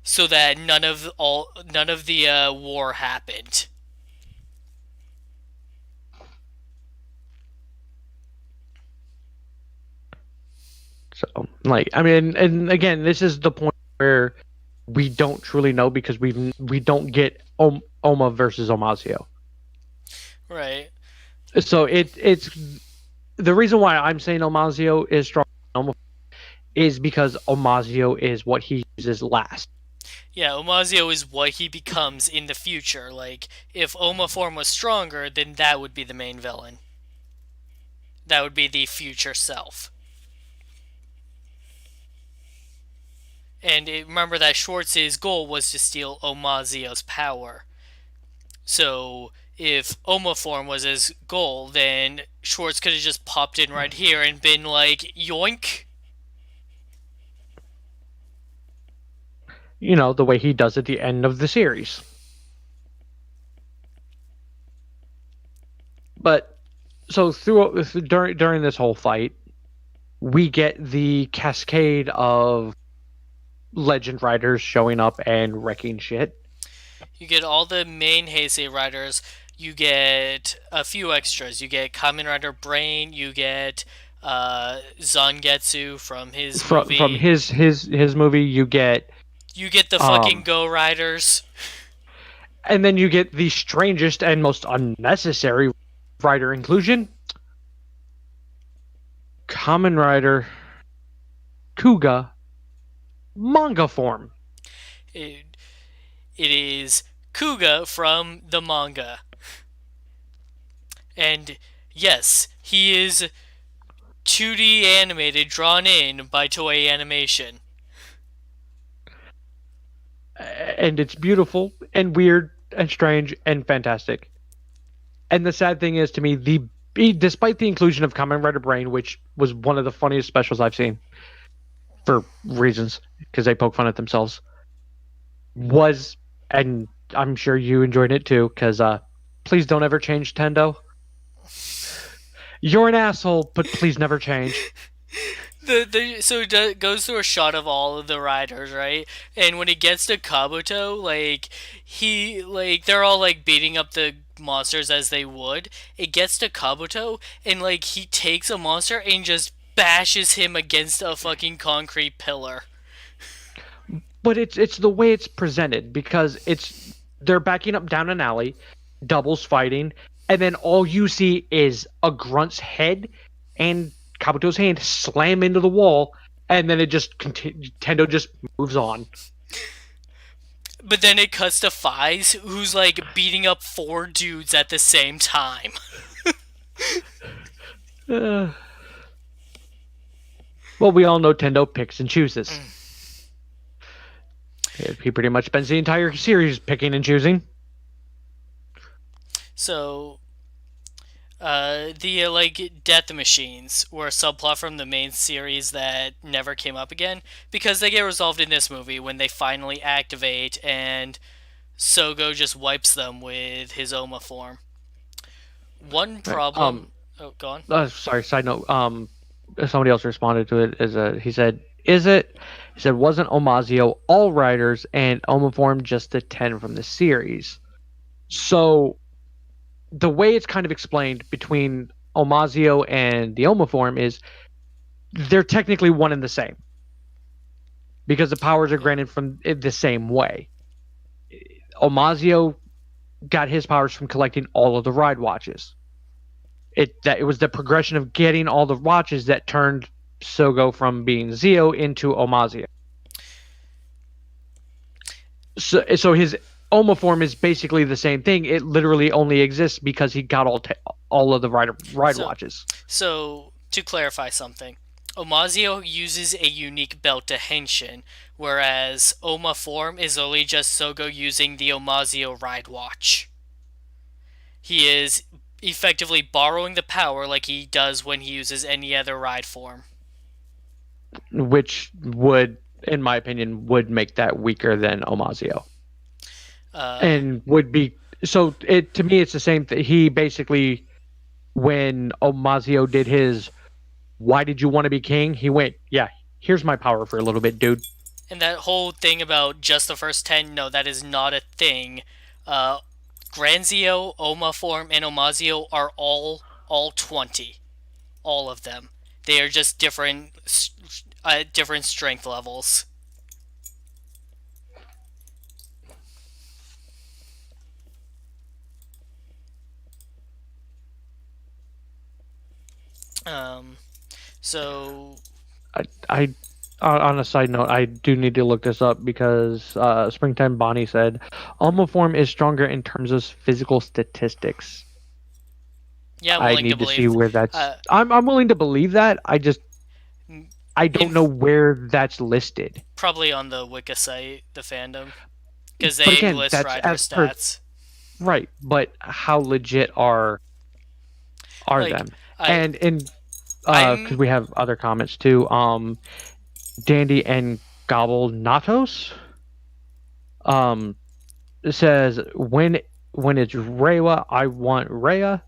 so that none of the war happened. So, like, I mean, and again, this is the point where we don't truly know because we don't get Oma versus Omazio. Right. So it's the reason why I'm saying Omazio is strong is because Omazio is what he uses last. Yeah, Omazio is what he becomes in the future. Like, if Oma form was stronger, then that would be the main villain. That would be the future self. And remember that Schwartz's goal was to steal Omazio's power. So, if Oma form was his goal, then Schwartz could have just popped in right here and been like, yoink. You know, the way he does at the end of the series. But, so during this whole fight, we get the cascade of legend riders showing up and wrecking shit. You get all the main Heisei riders. You get a few extras. You get Kamen Rider Brain. You get Zangetsu from his movie. From his movie, you get the fucking Go Riders. And then you get the strangest and most unnecessary rider inclusion. Kamen Rider Kuga manga form. It is Kuga from the manga. And yes, he is 2D animated, drawn in by Toei Animation. And it's beautiful and weird and strange and fantastic. And the sad thing is, to me, despite the inclusion of Kamen Rider Brain, which was one of the funniest specials I've seen, for reasons, because they poke fun at themselves, and I'm sure you enjoyed it too, because please don't ever change, Tendo. You're an asshole, but please never change. So it goes through a shot of all of the riders, right? And when it gets to Kabuto, like they're all like beating up the monsters as they would. It gets to Kabuto and like he takes a monster and just bashes him against a fucking concrete pillar. But it's the way it's presented because it's they're backing up down an alley, doubles fighting, and then all you see is a grunt's head and Kabuto's hand slam into the wall, and then it just Tendo just moves on. But then it cuts to Fies, who's like beating up four dudes at the same time. Uh, well, we all know Tendo picks and chooses. He pretty much spends the entire series picking and choosing. So the like death machines were a subplot from the main series that never came up again because they get resolved in this movie when they finally activate and Sogo just wipes them with his Oma form. One Right. problem. Oh, go on. Sorry. Side note. Somebody else responded to it as a. He said, "Is it?" He said, "Wasn't Omazio all writers and Omaform just the 10 from the series?" So the way it's kind of explained between Omazio and the Omaform is they're technically one and the same because the powers are granted from the same way. Omazio got his powers from collecting all of the ride watches. It was the progression of getting all the watches that turned Sogo from being Zio into Omazio. So his Oma form is basically the same thing. It literally only exists because he got all of the ride watches. So to clarify something, Omazio uses a unique belt to Henshin, whereas Oma form is only just Sogo using the Omazio ride watch. He is effectively borrowing the power like he does when he uses any other ride form. Which would, in my opinion, would make that weaker than Omazio. And would be so it to me it's the same thing. He basically when Omazio did his why did you want to be king? He went, yeah, here's my power for a little bit, dude. And that whole thing about just the first 10, no, that is not a thing. Granzio, Oma form, and Omazio are all 20. All of them. They are just different strength levels. So I on a side note, I do need to look this up because Springtime Bonnie said Alma form is stronger in terms of physical statistics. yeah, I'm I willing need to to believe. see where that's. I'm willing to believe that. I don't know where that's listed. Probably on the Wiki site, the fandom, because But they again, list that's rider as per stats. right. But how legit are Like, them? I'm Because we have other comments too. Dandy and Gobble Natos. It says when it's Rewa, I want Rhea.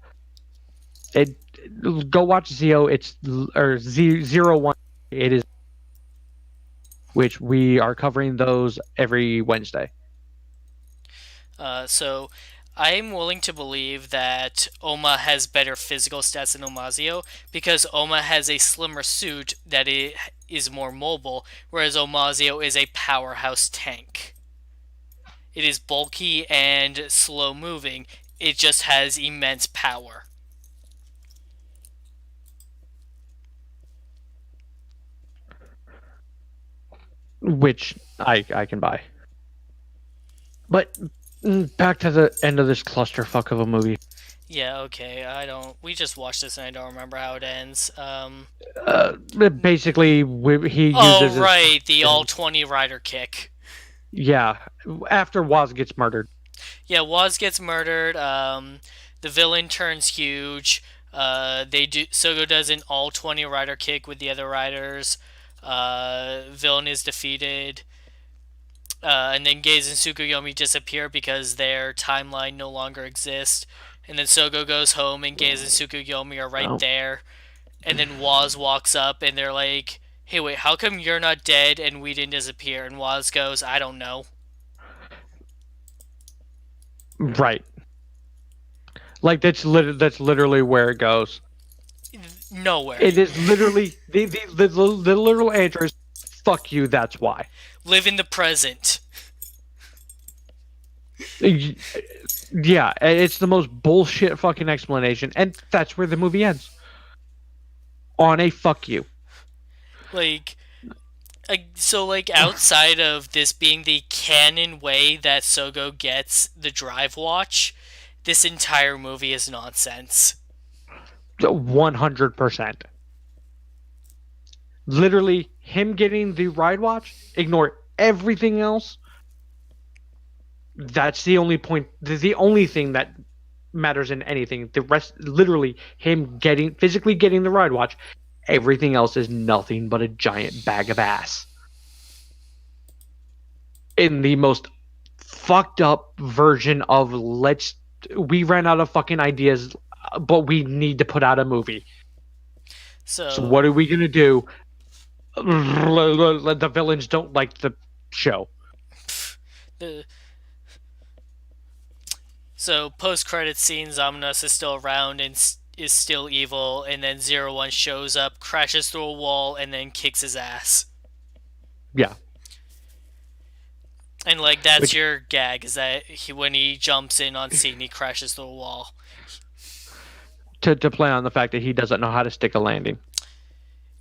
It go watch Zio. It's or Z01. It is which we are covering those every Wednesday. So I'm willing to believe that Oma has better physical stats than Omazio because Oma has a slimmer suit that is more mobile, whereas Omazio is a powerhouse tank. It is bulky and slow moving. It just has immense power. Which I can buy. But back to the end of this clusterfuck of a movie. Yeah, okay. We just watched this and I don't remember how it ends. Basically, he uses. Oh, right, the all 20 rider kick. Yeah, after Waz gets murdered. Yeah, Waz gets murdered. The villain turns huge. Sogo does an all 20 rider kick with the other riders. Villain is defeated. and then Gaze and Tsukuyomi disappear because their timeline no longer exists. And then Sogo goes home, and Gaze and Tsukuyomi are right Oh, there. And then Waz walks up, and they're like, "Hey, wait, how come you're not dead and we didn't disappear?" And Waz goes, "I don't know." right. Like that's literally where it goes. Nowhere. It is literally the literal answer is fuck you. That's why. Live in the present. Yeah, it's the most bullshit fucking explanation, and that's where the movie ends. On a fuck you. Like, so, like, outside of this being the canon way that Sogo gets the Drive Watch, this entire movie is nonsense. 100%. Literally, him getting the ride watch, ignore everything else. That's the only point. The only thing that matters in anything. The rest, literally, him physically getting the ride watch. Everything else is nothing but a giant bag of ass. In the most fucked up version of we ran out of fucking ideas, but we need to put out a movie. So what are we gonna do? The villains don't like the show. So post-credit scene, Zamanas is still around and is still evil, and then 01 shows up, crashes through a wall, and then kicks his ass. Yeah. And like that's your gag, is that when he jumps in on scene, he crashes through a wall. To play on the fact that he doesn't know how to stick a landing.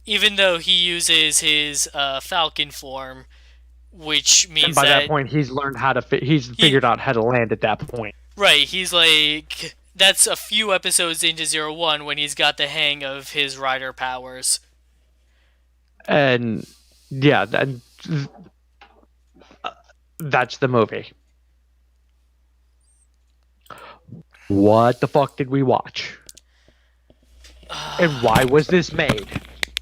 Even though he uses his Falcon form, which means and by that point he's learned how to he's figured out how to land at that point. Right, he's like, that's a few episodes into 01 when he's got the hang of his rider powers. And yeah, that's the movie. What the fuck did we watch? And why was this made?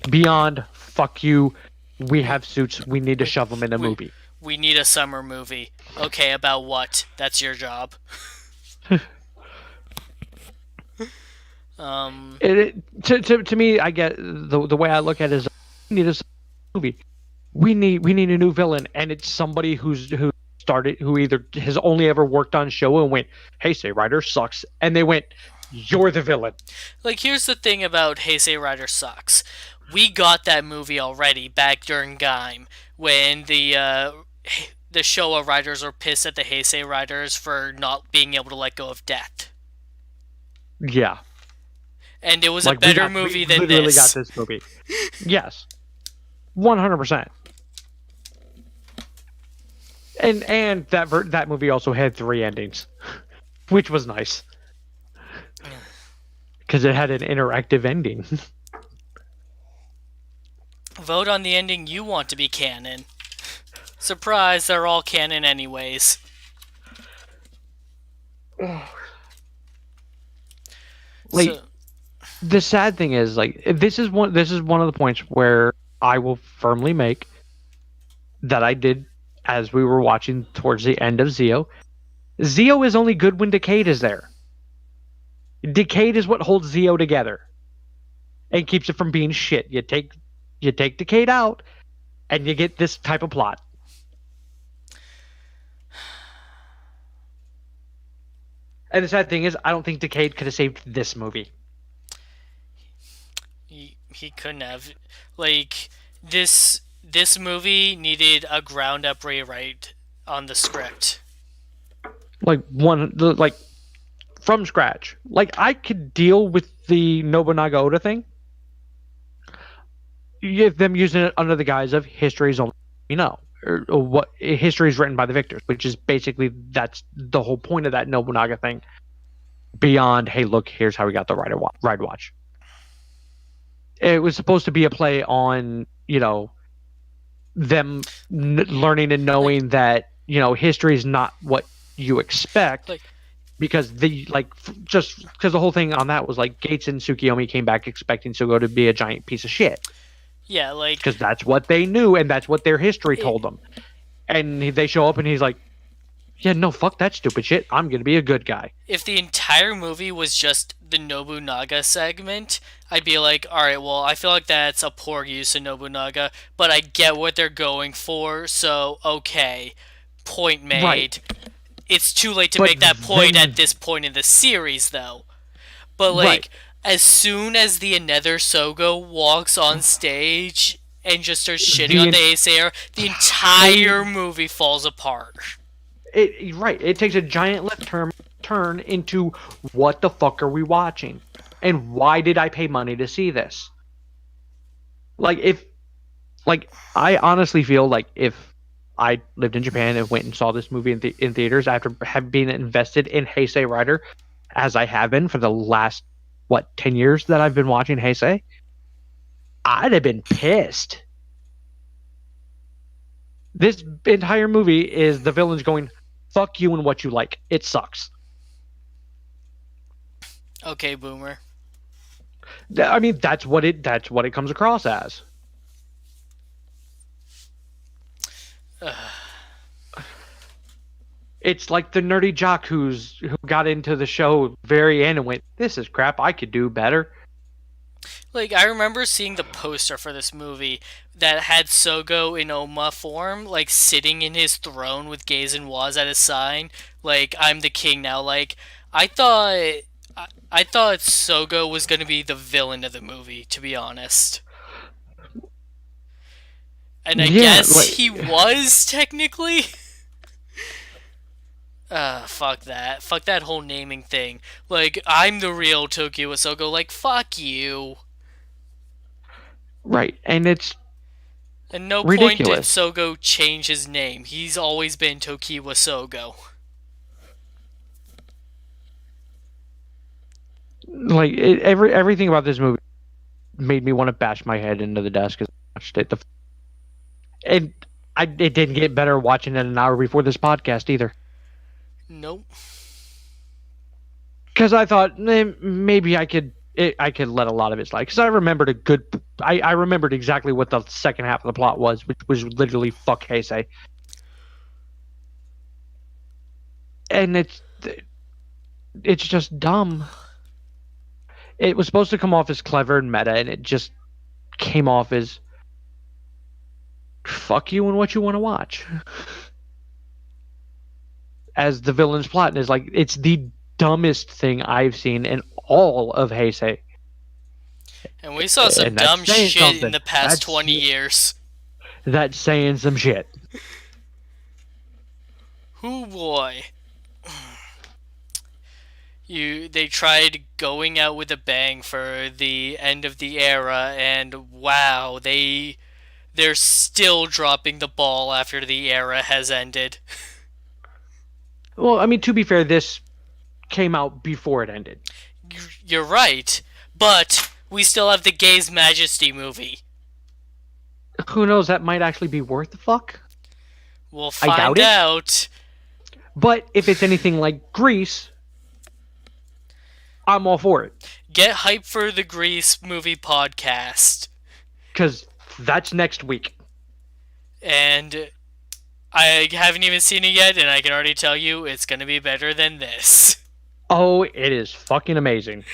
Beyond fuck you, we have suits, we need to shove them in a movie. We need a summer movie. Okay, about what? That's your job. To me, I get the way I look at it is we need a movie. We need a new villain, and it's somebody who either has only ever worked on show and went, Heisei Rider sucks, and they went, you're the villain. Like, here's the thing about Heisei Rider sucks. We got that movie already back during Gaim, when the Showa Riders were pissed at the Heisei Riders for not being able to let go of death. Yeah. And it was a better movie than this. We literally got this movie. Yes. 100%. And that movie also had 3 endings, which was nice. Because it had an interactive ending. Vote on the ending you want to be canon. Surprise, they're all canon anyways. The sad thing is, like, this is one of the points where I will firmly make that I did as we were watching towards the end of Zeo. Zeo is only good when Decade is there. Decade is what holds Zeo together and keeps it from being shit. You take Decade out, and you get this type of plot. And the sad thing is, I don't think Decade could have saved this movie. He couldn't have. Like, this movie needed a ground up rewrite on the script. Like from scratch. Like, I could deal with the Nobunaga Oda thing. If them using it under the guise of history is only, or what history is written by the victors, which is basically that's the whole point of that Nobunaga thing. Beyond, hey, look, here's how we got the ride watch. It was supposed to be a play on, them learning and knowing that, history is not what you expect. Because just because the whole thing on that was like Gates and Tsukuyomi came back expecting Sogo to be a giant piece of shit. Yeah, like, because that's what they knew and that's what their history told them. And they show up, and he's like, "Yeah, no, fuck that stupid shit. I'm gonna be a good guy." If the entire movie was just the Nobunaga segment, I'd be like, alright, well, I feel like that's a poor use of Nobunaga, but I get what they're going for, so okay. Point Right, made. It's too late to but make that point at then this point in the series, though. But, right, like, as soon as the Another Sogo walks on stage and just starts shitting the on the Acer, the entire entire movie falls apart. it takes a giant left turn into what the fuck are we watching, and why did I pay money to see this? Like if I honestly feel like if I lived in Japan and went and saw this movie in theaters after having been invested in Heisei Rider, as I have been for the last 10 years that I've been watching Heisei, I'd have been pissed. This entire movie is the villains going, "Fuck you and what you like. It sucks." Okay, Boomer. I mean, that's what it comes across as. It's like the nerdy jock who got into the show very end and went, "This is crap. I could do better." Like, I remember seeing the poster for this movie that had Sogo in Oma form, like, sitting in his throne with Gaze and Waz at his sign. Like, I'm the king now. Like, I thought. I thought Sogo was going to be the villain of the movie, to be honest. And I Yeah, guess he was, technically. Fuck that. Fuck that whole naming thing. Like, I'm the real Tokyo Sogo. Like, fuck you. right, and it's At no point did ridiculous. Sogo change his name. He's always been Tokiwa Sogo. Like everything about this movie made me want to bash my head into the desk as I watched it. And it didn't get better watching it an hour before this podcast either. Nope. Because I thought maybe I could let a lot of it slide. Because I remembered exactly what the second half of the plot was, which was literally fuck Heisei. And it's just dumb. It was supposed to come off as clever and meta, and it just came off as fuck you and what you want to watch. As the villain's plot, and is like, it's the dumbest thing I've seen in all of Heisei. And we saw some And that's dumb saying shit in something. the past 20 years. That's saying some shit. Hoo boy. They tried going out with a bang for the end of the era, and wow, they're still dropping the ball after the era has ended. Well, I mean, to be fair, this came out before it ended. You're right, but we still have the Gaze Majesty movie. Who knows? That might actually be worth the fuck. We'll I doubt find it. out. But if it's anything like Grease, I'm all for it. Get hype for the Grease movie podcast. Because that's next week. And I haven't even seen it yet, and I can already tell you it's going to be better than this. Oh, it is fucking amazing.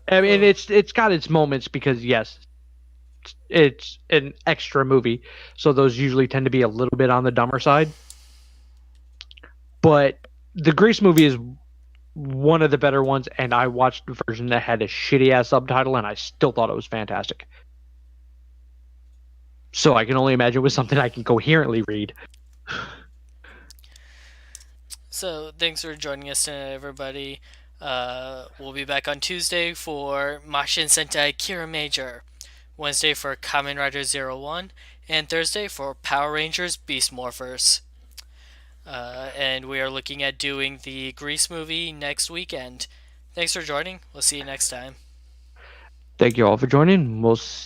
I mean, it's got its moments because, yes, it's an extra movie, so those usually tend to be a little bit on the dumber side. But the Grease movie is one of the better ones, and I watched the version that had a shitty ass subtitle, and I still thought it was fantastic. So I can only imagine it was something I can coherently read. So thanks for joining us tonight, everybody. We'll be back on Tuesday for Mashin Sentai Kira Major, Wednesday for Kamen Rider 01, and Thursday for Power Rangers Beast Morphers. And we are looking at doing the Grease movie next weekend. Thanks for joining. We'll see you next time. Thank you all for joining. We'll